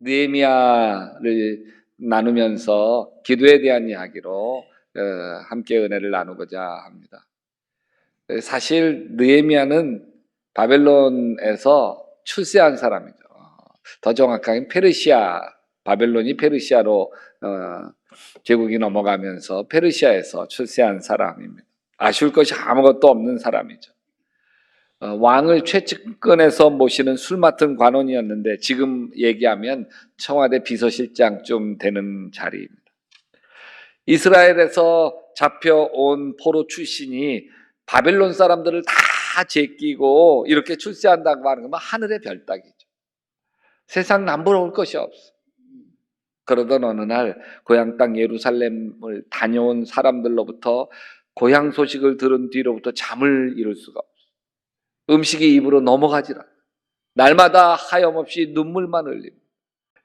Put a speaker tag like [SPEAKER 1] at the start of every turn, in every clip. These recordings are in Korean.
[SPEAKER 1] 느헤미야를 나누면서 기도에 대한 이야기로 함께 은혜를 나누고자 합니다. 사실 느헤미야는 바벨론에서 출세한 사람이죠. 더 정확하게 페르시아, 바벨론이 페르시아로 제국이 넘어가면서 페르시아에서 출세한 사람입니다. 아쉬울 것이 아무것도 없는 사람이죠. 왕을 최측근에서 모시는 술 맡은 관원이었는데 지금 얘기하면 청와대 비서실장쯤 되는 자리입니다. 이스라엘에서 잡혀온 포로 출신이 바벨론 사람들을 다 제끼고 이렇게 출세한다고 하는 건 하늘의 별따기죠. 세상 남부러울 것이 없어. 그러던 어느 날 고향 땅 예루살렘을 다녀온 사람들로부터 고향 소식을 들은 뒤로부터 잠을 이룰 수가 없어. 음식이 입으로 넘어가질 않아. 날마다 하염없이 눈물만 흘립니다.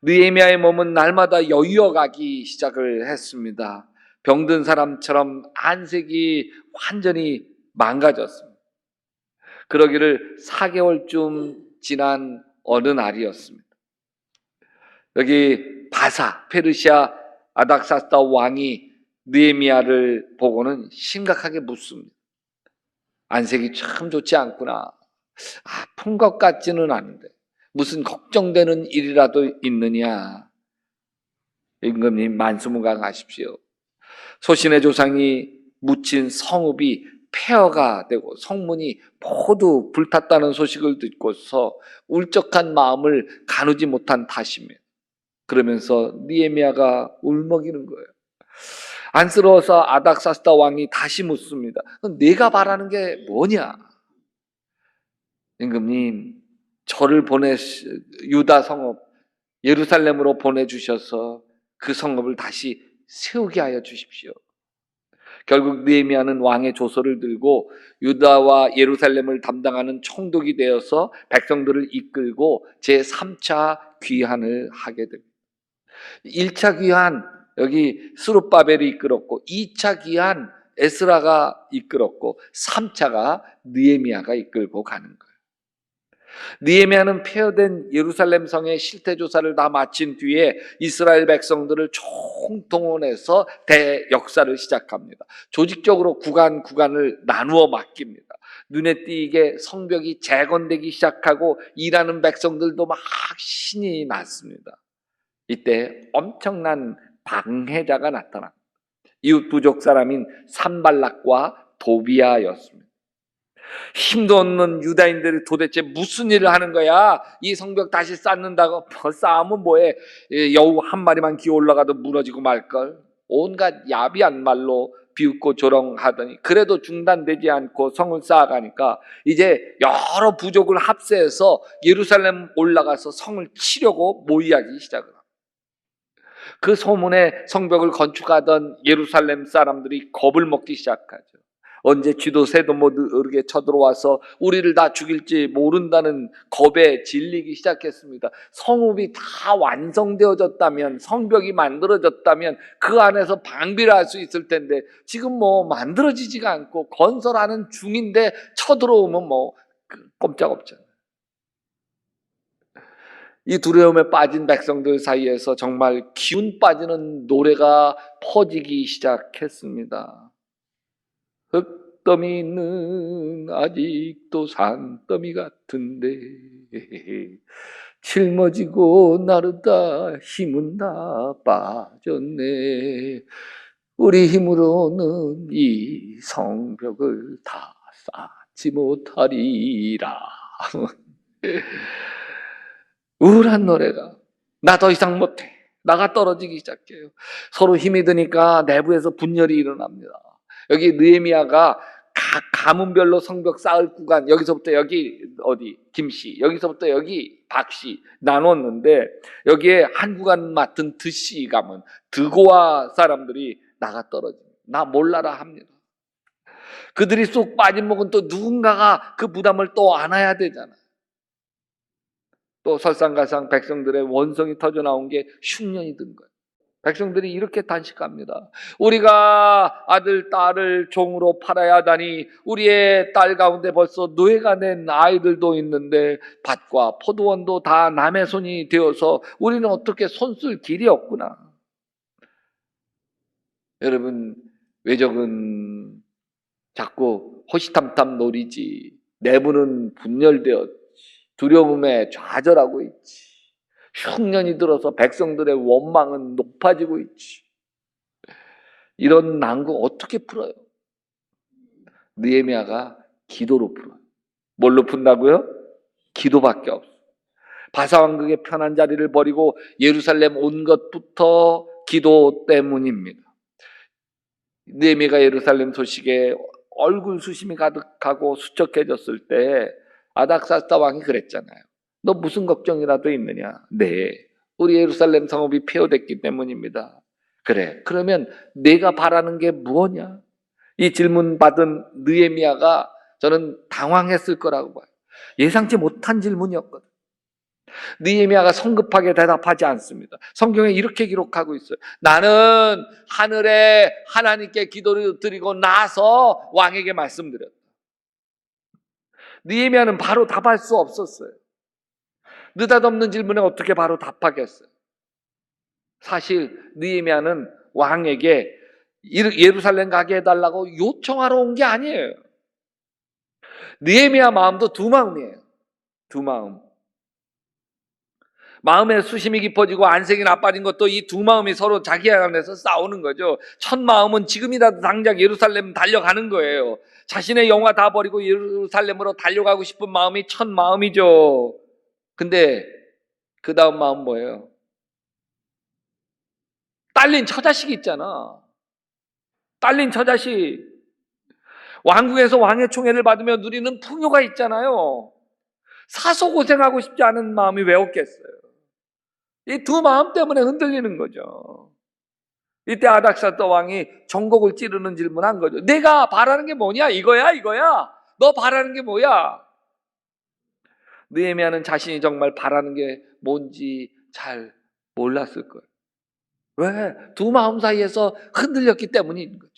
[SPEAKER 1] 느헤미야의 몸은 날마다 여유어가기 시작을 했습니다. 병든 사람처럼 안색이 완전히 망가졌습니다. 그러기를 4개월쯤 지난 어느 날이었습니다. 여기 바사, 페르시아 아닥사스다 왕이 느헤미야를 보고는 심각하게 묻습니다. 안색이 참 좋지 않구나. 아픈 것 같지는 않은데 무슨 걱정되는 일이라도 있느냐. 임금님 만수무강하십시오. 소신의 조상이 묻힌 성읍이 폐허가 되고 성문이 모두 불탔다는 소식을 듣고서 울적한 마음을 가누지 못한 탓입니다. 그러면서 느헤미야가 울먹이는 거예요. 안쓰러워서 아닥사스다 왕이 다시 묻습니다. 내가 바라는 게 뭐냐? 임금님, 저를 유다 성읍 예루살렘으로 보내주셔서 그 성읍을 다시 세우게 하여 주십시오. 결국 느헤미야는 왕의 조서를 들고 유다와 예루살렘을 담당하는 총독이 되어서 백성들을 이끌고 제3차 귀환을 하게 됩니다. 1차 귀환 여기 스룹바벨이 이끌었고 2차 귀환 에스라가 이끌었고 3차가 느헤미야가 이끌고 가는 거예요. 느헤미야는 폐허된 예루살렘 성의 실태 조사를 다 마친 뒤에 이스라엘 백성들을 총동원해서 대역사를 시작합니다. 조직적으로 구간을 나누어 맡깁니다. 눈에 띄게 성벽이 재건되기 시작하고 일하는 백성들도 막 신이 났습니다. 이때 엄청난 방해자가 나타납니다. 이웃 부족 사람인 산발락과 도비아였습니다. 힘도 없는 유다인들이 도대체 무슨 일을 하는 거야? 이 성벽 다시 쌓는다고 쌓으면 뭐해? 여우 한 마리만 기어 올라가도 무너지고 말걸. 온갖 야비한 말로 비웃고 조롱하더니 그래도 중단되지 않고 성을 쌓아가니까 이제 여러 부족을 합세해서 예루살렘 올라가서 성을 치려고 모의하기 시작을 합니다. 그 소문에 성벽을 건축하던 예루살렘 사람들이 겁을 먹기 시작하죠. 언제 쥐도 새도 모르게 쳐들어와서 우리를 다 죽일지 모른다는 겁에 질리기 시작했습니다. 성읍이 다 완성되어졌다면, 성벽이 만들어졌다면 그 안에서 방비를 할 수 있을 텐데 지금 뭐 만들어지지가 않고 건설하는 중인데 쳐들어오면 뭐 꼼짝없잖아요. 이 두려움에 빠진 백성들 사이에서 정말 기운 빠지는 노래가 퍼지기 시작했습니다. 흙더미는 아직도 산더미 같은데 짊어지고 나르다 힘은 다 빠졌네. 우리 힘으로는 이 성벽을 다 쌓지 못하리라. 우울한 노래가 나 더 이상 못해. 나가 떨어지기 시작해요. 서로 힘이 드니까 내부에서 분열이 일어납니다. 여기 느헤미야가 각 가문별로 성벽 쌓을 구간, 여기서부터 여기 어디 김씨, 여기서부터 여기 박씨 나눴는데 여기에 한 구간 맡은 드씨 가문, 드고아 사람들이 나가 떨어집니다. 나 몰라라 합니다. 그들이 쏙 빠진 목은 또 누군가가 그 부담을 또 안아야 되잖아. 또 설상가상 백성들의 원성이 터져 나온 게 흉년이 든 거예요. 백성들이 이렇게 단식합니다. 우리가 아들, 딸을 종으로 팔아야 하다니 우리의 딸 가운데 벌써 노예가 된 아이들도 있는데 밭과 포도원도 다 남의 손이 되어서 우리는 어떻게 손쓸 길이 없구나. 여러분, 외적은 자꾸 호시탐탐 노리지. 내부는 분열되었지. 두려움에 좌절하고 있지. 흉년이 들어서 백성들의 원망은 높아지고 있지. 이런 난국 어떻게 풀어요? 느헤미야가 기도로 풀어요. 뭘로 푼다고요? 기도밖에 없어요. 바사왕국의 편한 자리를 버리고 예루살렘 온 것부터 기도 때문입니다. 느헤미야가 예루살렘 소식에 얼굴 수심이 가득하고 수척해졌을 때 아닥사스다 왕이 그랬잖아요. 너 무슨 걱정이라도 있느냐? 네, 우리 예루살렘 성읍이 폐허됐기 때문입니다. 그래, 그러면 내가 바라는 게 무엇냐? 이 질문 받은 느헤미야가 저는 당황했을 거라고 봐요. 예상치 못한 질문이었거든. 느헤미야가 성급하게 대답하지 않습니다. 성경에 이렇게 기록하고 있어요. 나는 하늘에 하나님께 기도를 드리고 나서 왕에게 말씀드렸다. 느헤미야는 바로 답할 수 없었어요. 느닷없는 질문에 어떻게 바로 답하겠어요? 사실 느헤미야는 왕에게 예루살렘 가게 해달라고 요청하러 온 게 아니에요. 느헤미야 마음도 두 마음이에요. 두 마음. 마음의 수심이 깊어지고 안색이 나빠진 것도 이 두 마음이 서로 자기 안에서 싸우는 거죠. 첫 마음은 지금이라도 당장 예루살렘 달려가는 거예요. 자신의 영화 다 버리고 예루살렘으로 달려가고 싶은 마음이 첫 마음이죠. 근데 그 다음 마음 뭐예요? 딸린 처자식이 있잖아. 딸린 처자식. 왕궁에서 왕의 총애를 받으며 누리는 풍요가 있잖아요. 사서 고생하고 싶지 않은 마음이 왜 없겠어요? 이 두 마음 때문에 흔들리는 거죠. 이때 아닥사스다 왕이 전곡을 찌르는 질문한 거죠. 내가 바라는 게 뭐냐? 이거야? 너 바라는 게 뭐야? 느헤미야는 자신이 정말 바라는 게 뭔지 잘 몰랐을 거예요. 왜? 두 마음 사이에서 흔들렸기 때문인 거죠.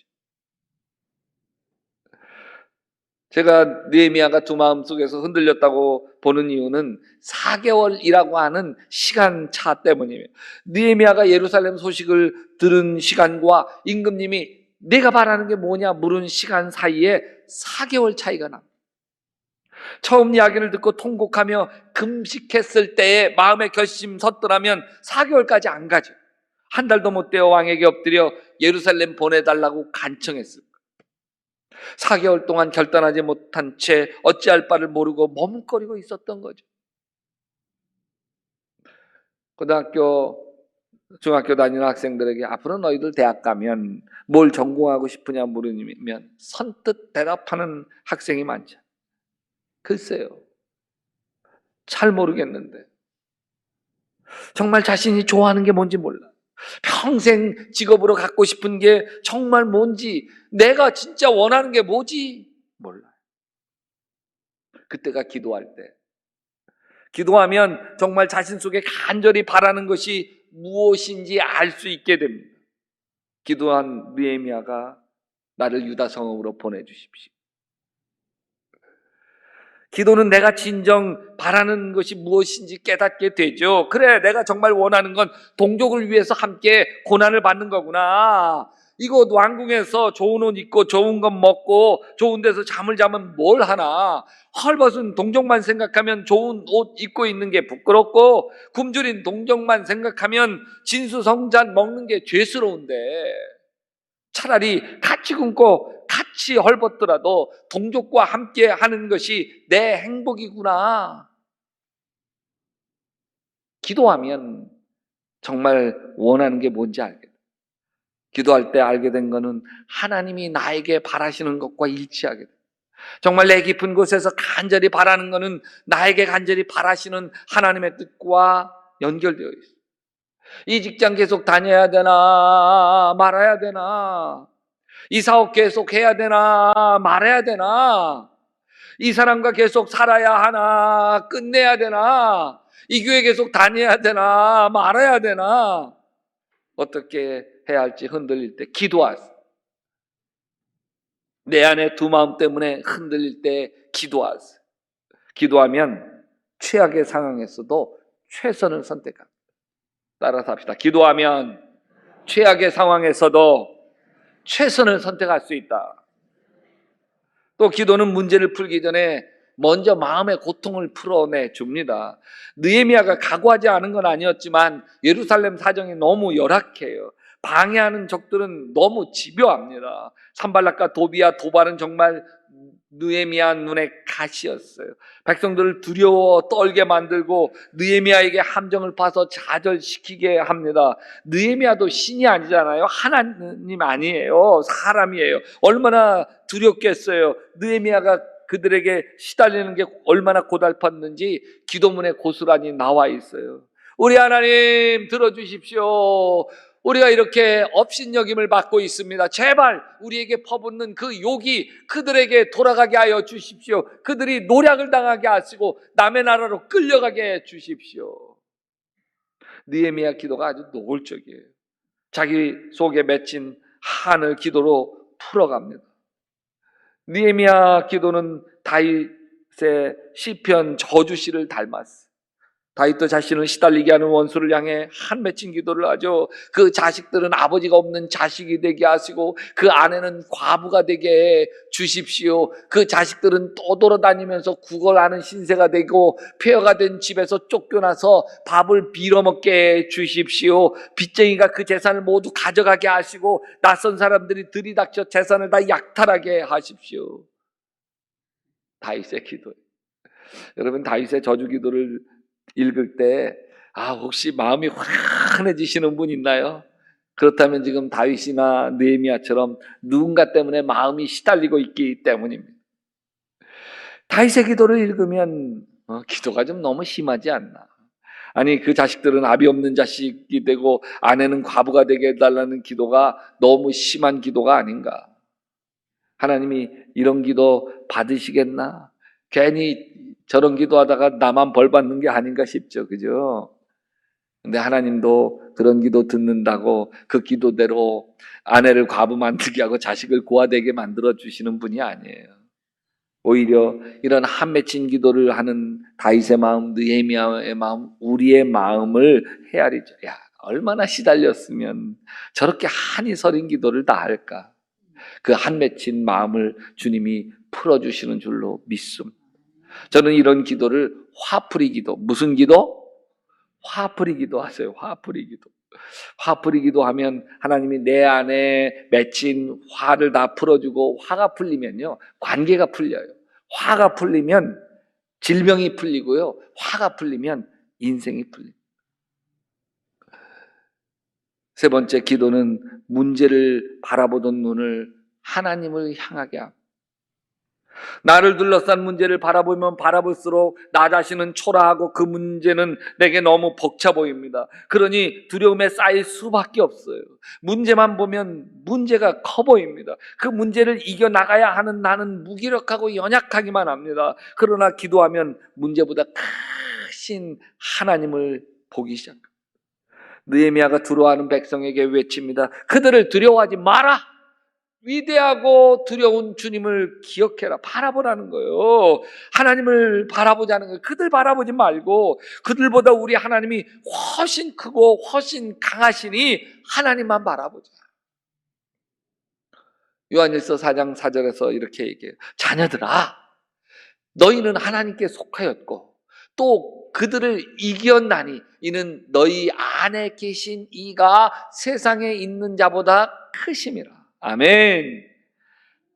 [SPEAKER 1] 제가 느헤미야가 두 마음 속에서 흔들렸다고 보는 이유는 4개월이라고 하는 시간차 때문이에요. 느헤미야가 예루살렘 소식을 들은 시간과 임금님이 내가 바라는 게 뭐냐 물은 시간 사이에 4개월 차이가 납니다. 처음 이야기를 듣고 통곡하며 금식했을 때에 마음의 결심 섰더라면 4개월까지 안 가죠. 한 달도 못 되어 왕에게 엎드려 예루살렘 보내달라고 간청했을 거예요. 4개월 동안 결단하지 못한 채 어찌할 바를 모르고 머뭇거리고 있었던 거죠. 고등학교, 중학교 다니는 학생들에게 앞으로 너희들 대학 가면 뭘 전공하고 싶으냐 물으면 선뜻 대답하는 학생이 많죠. 글쎄요, 잘 모르겠는데 정말 자신이 좋아하는 게 뭔지 몰라. 평생 직업으로 갖고 싶은 게 정말 뭔지, 내가 진짜 원하는 게 뭐지 몰라요. 그때가 기도할 때, 기도하면 정말 자신 속에 간절히 바라는 것이 무엇인지 알 수 있게 됩니다. 기도한 느헤미야가 나를 유다 성읍으로 보내주십시오. 기도는 내가 진정 바라는 것이 무엇인지 깨닫게 되죠. 그래, 내가 정말 원하는 건 동족을 위해서 함께 고난을 받는 거구나. 이곳 왕궁에서 좋은 옷 입고 좋은 것 먹고 좋은 데서 잠을 자면 뭘 하나. 헐벗은 동족만 생각하면 좋은 옷 입고 있는 게 부끄럽고 굶주린 동족만 생각하면 진수성찬 먹는 게 죄스러운데 차라리 같이 굶고 같이 헐벗더라도 동족과 함께 하는 것이 내 행복이구나. 기도하면 정말 원하는 게 뭔지 알게 돼. 기도할 때 알게 된 거는 하나님이 나에게 바라시는 것과 일치하게 돼. 정말 내 깊은 곳에서 간절히 바라는 거는 나에게 간절히 바라시는 하나님의 뜻과 연결되어 있어. 이 직장 계속 다녀야 되나 말아야 되나, 이 사업 계속 해야 되나 말아야 되나, 이 사람과 계속 살아야 하나 끝내야 되나, 이 교회 계속 다녀야 되나 말아야 되나, 어떻게 해야 할지 흔들릴 때 기도하세요. 내 안에 두 마음 때문에 흔들릴 때 기도하세요. 기도하면 최악의 상황에서도 최선을 선택합니다. 따라서 합시다. 기도하면 최악의 상황에서도 최선을 선택할 수 있다. 또 기도는 문제를 풀기 전에 먼저 마음의 고통을 풀어내 줍니다. 느헤미야가 각오하지 않은 건 아니었지만 예루살렘 사정이 너무 열악해요. 방해하는 적들은 너무 집요합니다. 산발락과 도비야 도발은 정말 느헤미야 눈에 가시였어요. 백성들을 두려워 떨게 만들고 느헤미야에게 함정을 파서 좌절시키게 합니다. 느헤미야도 신이 아니잖아요. 하나님 아니에요. 사람이에요. 얼마나 두렵겠어요. 느헤미야가 그들에게 시달리는 게 얼마나 고달팠는지 기도문에 고스란히 나와 있어요. 우리 하나님 들어주십시오. 우리가 이렇게 업신여김을 받고 있습니다. 제발 우리에게 퍼붓는 그 욕이 그들에게 돌아가게 하여 주십시오. 그들이 노략을 당하게 하시고 남의 나라로 끌려가게 해 주십시오. 느헤미야 기도가 아주 노골적이에요. 자기 속에 맺힌 한을 기도로 풀어갑니다. 느헤미야 기도는 다윗의 시편 저주시를 닮았어요. 다윗도 자신을 시달리게 하는 원수를 향해 한 맺힌 기도를 하죠. 그 자식들은 아버지가 없는 자식이 되게 하시고 그 아내는 과부가 되게 해 주십시오. 그 자식들은 떠돌아다니면서 구걸하는 신세가 되고 폐허가 된 집에서 쫓겨나서 밥을 빌어먹게 해 주십시오. 빚쟁이가 그 재산을 모두 가져가게 하시고 낯선 사람들이 들이닥쳐 재산을 다 약탈하게 하십시오. 다윗의 기도. 여러분 다윗의 저주 기도를 읽을 때 혹시 마음이 환해지시는 분 있나요? 그렇다면 지금 다윗이나 느헤미야처럼 누군가 때문에 마음이 시달리고 있기 때문입니다. 다윗의 기도를 읽으면 기도가 좀 너무 심하지 않나? 아니 그 자식들은 아비 없는 자식이 되고 아내는 과부가 되게 해달라는 기도가 너무 심한 기도가 아닌가? 하나님이 이런 기도 받으시겠나? 괜히 저런 기도하다가 나만 벌 받는 게 아닌가 싶죠. 그죠? 근데 하나님도 그런 기도 듣는다고 그 기도대로 아내를 과부 만들게 하고 자식을 고아되게 만들어 주시는 분이 아니에요. 오히려 이런 한 맺힌 기도를 하는 다윗의 마음, 느헤미야의 마음, 우리의 마음을 헤아리죠. 야, 얼마나 시달렸으면 저렇게 한이 서린 기도를 다 할까? 그 한 맺힌 마음을 주님이 풀어주시는 줄로 믿습니다. 저는 이런 기도를 화풀이 기도, 무슨 기도? 화풀이 기도 하세요. 화풀이 기도. 화풀이 기도하면 하나님이 내 안에 맺힌 화를 다 풀어주고 화가 풀리면요. 관계가 풀려요. 화가 풀리면 질병이 풀리고요. 화가 풀리면 인생이 풀립니다. 세 번째 기도는 문제를 바라보던 눈을 하나님을 향하게 합니다. 나를 둘러싼 문제를 바라보면 바라볼수록 나 자신은 초라하고 그 문제는 내게 너무 벅차 보입니다. 그러니 두려움에 쌓일 수밖에 없어요. 문제만 보면 문제가 커 보입니다. 그 문제를 이겨나가야 하는 나는 무기력하고 연약하기만 합니다. 그러나 기도하면 문제보다 크신 하나님을 보기 시작합니다. 느헤미야가 두려워하는 백성에게 외칩니다. 그들을 두려워하지 마라. 위대하고 두려운 주님을 기억해라. 바라보라는 거예요. 하나님을 바라보자는 거예요. 그들 바라보지 말고 그들보다 우리 하나님이 훨씬 크고 훨씬 강하시니 하나님만 바라보자. 요한일서 4장 4절에서 이렇게 얘기해요. 자녀들아, 너희는 하나님께 속하였고 또 그들을 이겼나니 이는 너희 안에 계신 이가 세상에 있는 자보다 크심이라. 아멘.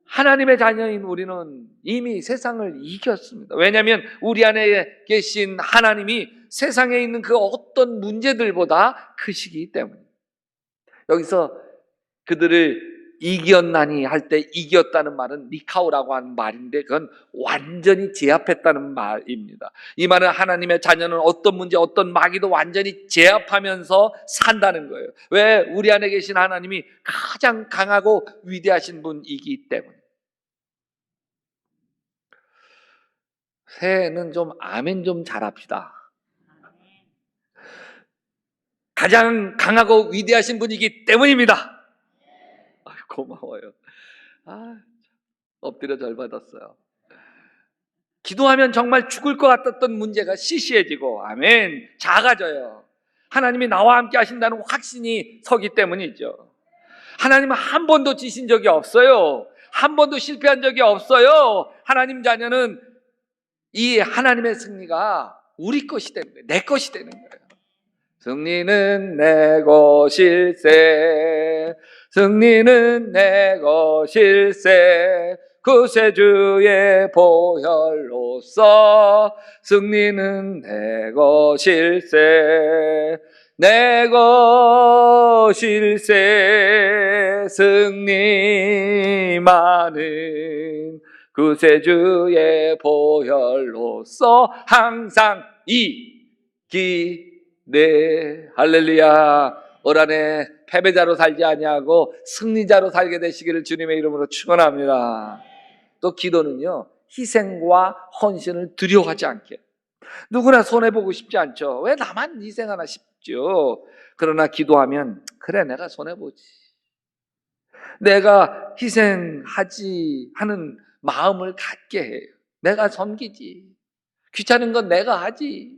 [SPEAKER 1] 하나님의 자녀인 우리는 이미 세상을 이겼습니다. 왜냐하면 우리 안에 계신 하나님이 세상에 있는 그 어떤 문제들보다 크시기 때문입니다. 여기서 그들을 이겼나니 할 때 이겼다는 말은 니카오라고 하는 말인데 그건 완전히 제압했다는 말입니다. 이 말은 하나님의 자녀는 어떤 문제 어떤 마귀도 완전히 제압하면서 산다는 거예요. 왜? 우리 안에 계신 하나님이 가장 강하고 위대하신 분이기 때문에. 새해는 좀 아멘 좀 잘합시다. 가장 강하고 위대하신 분이기 때문입니다. 고마워요. 엎드려 절 받았어요. 기도하면 정말 죽을 것 같았던 문제가 시시해지고, 아멘, 작아져요. 하나님이 나와 함께 하신다는 확신이 서기 때문이죠. 하나님은 한 번도 지신 적이 없어요. 한 번도 실패한 적이 없어요. 하나님 자녀는 이 하나님의 승리가 우리 것이 되는 거예요. 내 것이 되는 거예요. 승리는 내 것일세, 승리는 내 것일세, 구세주의 보혈로서 승리는 내 것일세, 내 것일세, 승리만은 구세주의 보혈로서 항상 이기네. 할렐루야. 올 한해 패배자로 살지 아니하고 승리자로 살게 되시기를 주님의 이름으로 축원합니다. 또 기도는요, 희생과 헌신을 두려워하지 않게. 누구나 손해보고 싶지 않죠. 왜 나만 희생하나 싶죠. 그러나 기도하면, 그래, 내가 손해보지, 내가 희생하지 하는 마음을 갖게 해요. 내가 섬기지, 귀찮은 건 내가 하지.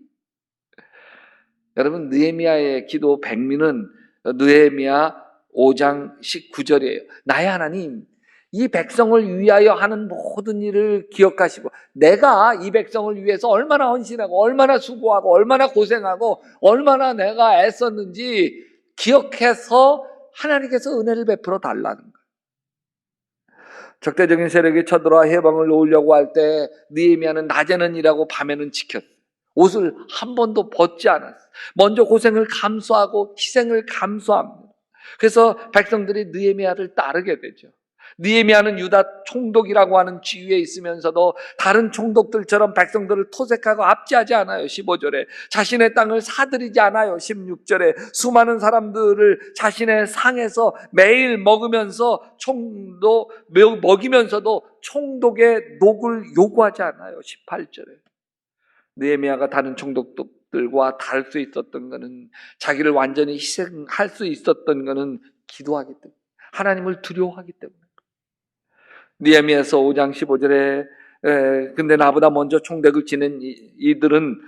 [SPEAKER 1] 여러분, 느헤미야의 기도 백미는 느헤미야 5장 19절이에요. 나의 하나님, 이 백성을 위하여 하는 모든 일을 기억하시고, 내가 이 백성을 위해서 얼마나 헌신하고 얼마나 수고하고 얼마나 고생하고 얼마나 내가 애썼는지 기억해서 하나님께서 은혜를 베풀어 달라는 거예요. 적대적인 세력이 쳐들어와 해방을 놓으려고 할 때 느헤미야는 낮에는 일하고 밤에는 지켰어요. 옷을 한 번도 벗지 않았어요. 먼저 고생을 감수하고 희생을 감수합니다. 그래서 백성들이 느헤미야를 따르게 되죠. 느헤미야는 유다 총독이라고 하는 지위에 있으면서도 다른 총독들처럼 백성들을 토색하고 압제하지 않아요. 15절에 자신의 땅을 사들이지 않아요. 16절에 수많은 사람들을 자신의 상에서 매일 먹으면서 먹이면서도 총독의 녹을 요구하지 않아요. 18절에 느헤미야가 다른 총독들과 다를 수 있었던 것은, 자기를 완전히 희생할 수 있었던 것은 기도하기 때문에, 하나님을 두려워하기 때문에. 느헤미야서 5장 15절에 근데 나보다 먼저 총독을 지낸 이들은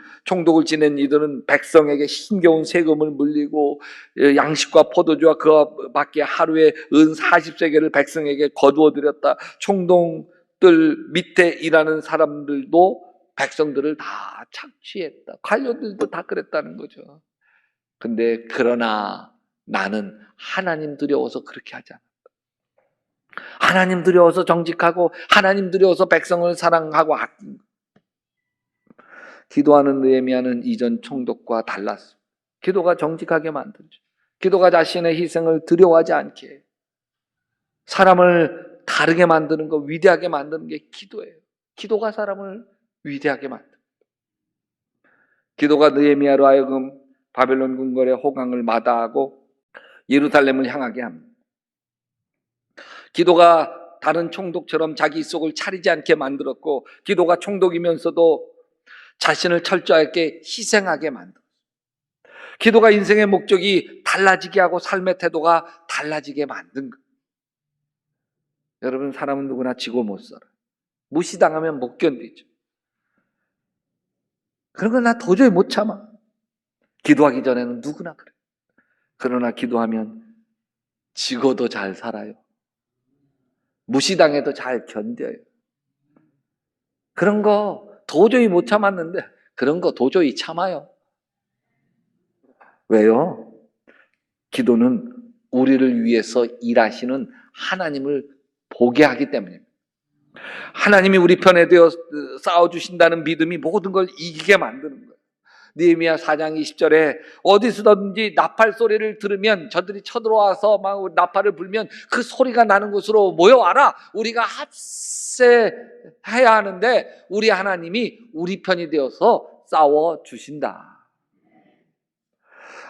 [SPEAKER 1] 백성에게 힘겨운 세금을 물리고 양식과 포도주와 그와 밖에 하루에 은 40세겔을 백성에게 거두어 드렸다. 총독들 밑에 일하는 사람들도 백성들을 다 착취했다. 관료들도 다 그랬다는 거죠. 근데 그러나 나는 하나님 두려워서 그렇게 하지 않았다. 하나님 두려워서 정직하고 하나님 두려워서 백성을 사랑하고 아낀 것. 기도하는 느헤미야는 이전 총독과 달랐어. 기도가 정직하게 만들죠. 기도가 자신의 희생을 두려워하지 않게, 사람을 다르게 만드는 거, 위대하게 만드는 게 기도예요. 기도가 사람을 위대하게 만듭니다. 기도가 느헤미야로 하여금 바벨론 궁궐의 호강을 마다하고 예루살렘을 향하게 합니다. 기도가 다른 총독처럼 자기 속을 차리지 않게 만들었고, 기도가 총독이면서도 자신을 철저하게 희생하게 만들었어요. 기도가 인생의 목적이 달라지게 하고 삶의 태도가 달라지게 만든 거예요. 여러분, 사람은 누구나 지고 못 살아요. 무시당하면 못 견디죠. 그런 건 나 도저히 못 참아. 기도하기 전에는 누구나 그래요. 그러나 기도하면 지고도 잘 살아요. 무시당해도 잘 견뎌요. 그런 거 도저히 못 참았는데 그런 거 도저히 참아요. 왜요? 기도는 우리를 위해서 일하시는 하나님을 보게 하기 때문입니다. 하나님이 우리 편에 되어 싸워주신다는 믿음이 모든 걸 이기게 만드는 거예요. 느헤미야 4장 20절에 어디서든지 나팔 소리를 들으면, 저들이 쳐들어와서 막 나팔을 불면 그 소리가 나는 곳으로 모여와라. 우리가 합세해야 하는데 우리 하나님이 우리 편이 되어서 싸워주신다.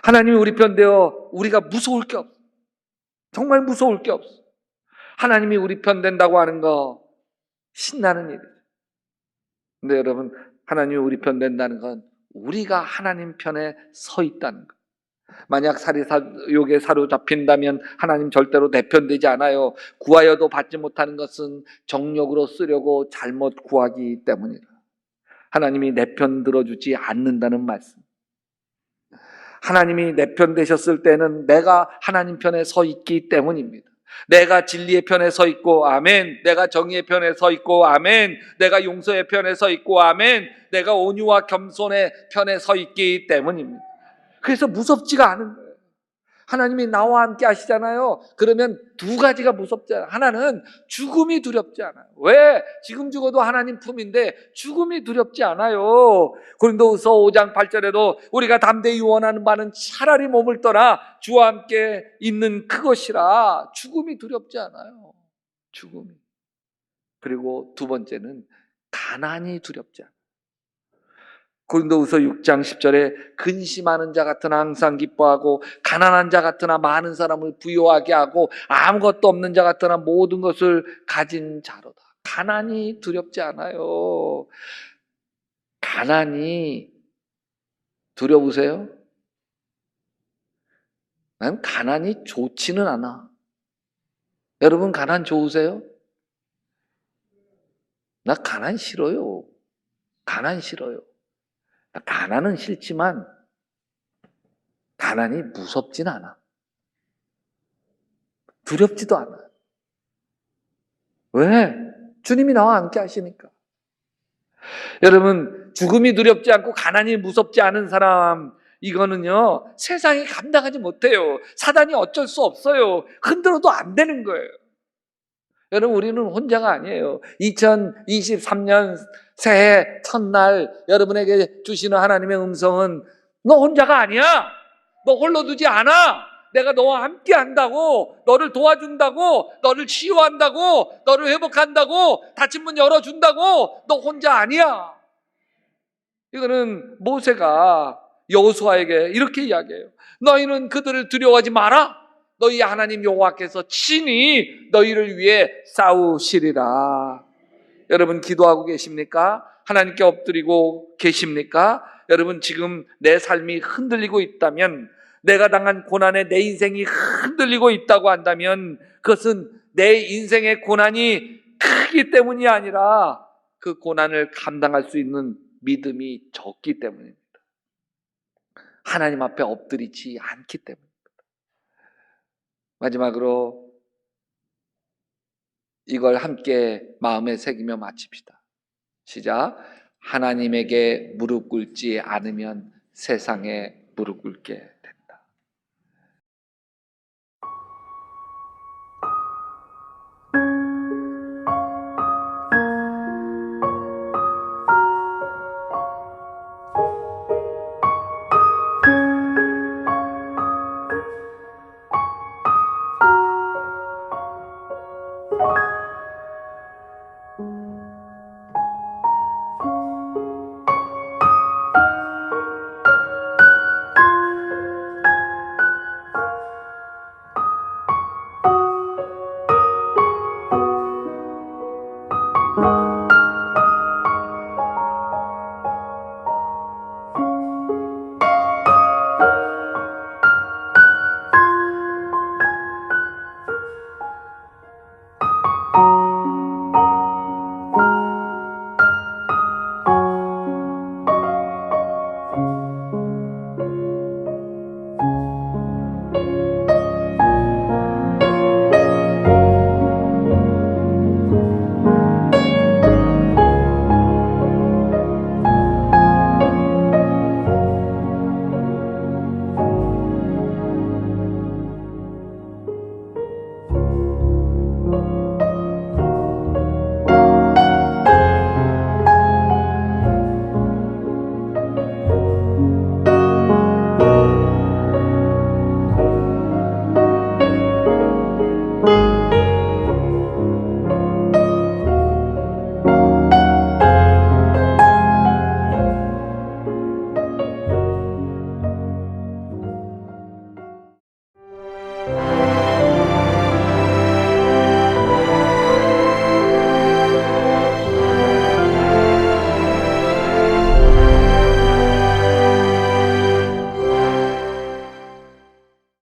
[SPEAKER 1] 하나님이 우리 편 되어 우리가 무서울 게 없어. 정말 무서울 게 없어. 하나님이 우리 편 된다고 하는 거 신나는 일이에요. 근데 여러분, 하나님이 우리 편 된다는 건 우리가 하나님 편에 서 있다는 것. 만약 사리사욕에 사로잡힌다면 하나님 절대로 내편되지 않아요. 구하여도 받지 못하는 것은 정욕으로 쓰려고 잘못 구하기 때문이라. 하나님이 내 편 들어주지 않는다는 말씀. 하나님이 내 편 되셨을 때는 내가 하나님 편에 서 있기 때문입니다. 내가 진리의 편에 서 있고 아멘. 내가 정의의 편에 서 있고 아멘. 내가 용서의 편에 서 있고 아멘. 내가 온유와 겸손의 편에 서 있기 때문입니다. 그래서 무섭지가 않은 거예요. 하나님이 나와 함께 하시잖아요. 그러면 두 가지가 무섭지 않아요. 하나는 죽음이 두렵지 않아요. 왜? 지금 죽어도 하나님 품인데 죽음이 두렵지 않아요. 고린도후서 5장 8절에도 우리가 담대히 원하는 바는 차라리 몸을 떠나 주와 함께 있는 그것이라. 죽음이 두렵지 않아요. 죽음이. 그리고 두 번째는 가난이 두렵지 않아요. 고린도후서 6장 10절에 근심하는 자 같으나 항상 기뻐하고 가난한 자 같으나 많은 사람을 부유하게 하고 아무것도 없는 자 같으나 모든 것을 가진 자로다. 가난이 두렵지 않아요. 가난이 두려우세요? 난 가난이 좋지는 않아. 여러분 가난 좋으세요? 나 가난 싫어요. 가난 싫어요. 가난은 싫지만 가난이 무섭진 않아. 두렵지도 않아. 왜? 주님이 나와 함께 하시니까. 여러분 죽음이 두렵지 않고 가난이 무섭지 않은 사람, 이거는요 세상이 감당하지 못해요. 사단이 어쩔 수 없어요. 흔들어도 안 되는 거예요. 여러분 우리는 혼자가 아니에요. 2023년 새해 첫날 여러분에게 주시는 하나님의 음성은 너 혼자가 아니야. 너 홀로 두지 않아. 내가 너와 함께 한다고, 너를 도와준다고, 너를 치유한다고, 너를 회복한다고, 닫힌 문 열어준다고. 너 혼자 아니야. 이거는 모세가 여호수아에게 이렇게 이야기해요. 너희는 그들을 두려워하지 마라. 너희 하나님 여호와께서 친히 너희를 위해 싸우시리라. 여러분 기도하고 계십니까? 하나님께 엎드리고 계십니까? 여러분 지금 내 삶이 흔들리고 있다면, 내가 당한 고난에 내 인생이 흔들리고 있다고 한다면 그것은 내 인생의 고난이 크기 때문이 아니라 그 고난을 감당할 수 있는 믿음이 적기 때문입니다. 하나님 앞에 엎드리지 않기 때문입니다. 마지막으로 이걸 함께 마음에 새기며 마칩시다. 시작. 하나님에게 무릎 꿇지 않으면 세상에 무릎 꿇게 된다.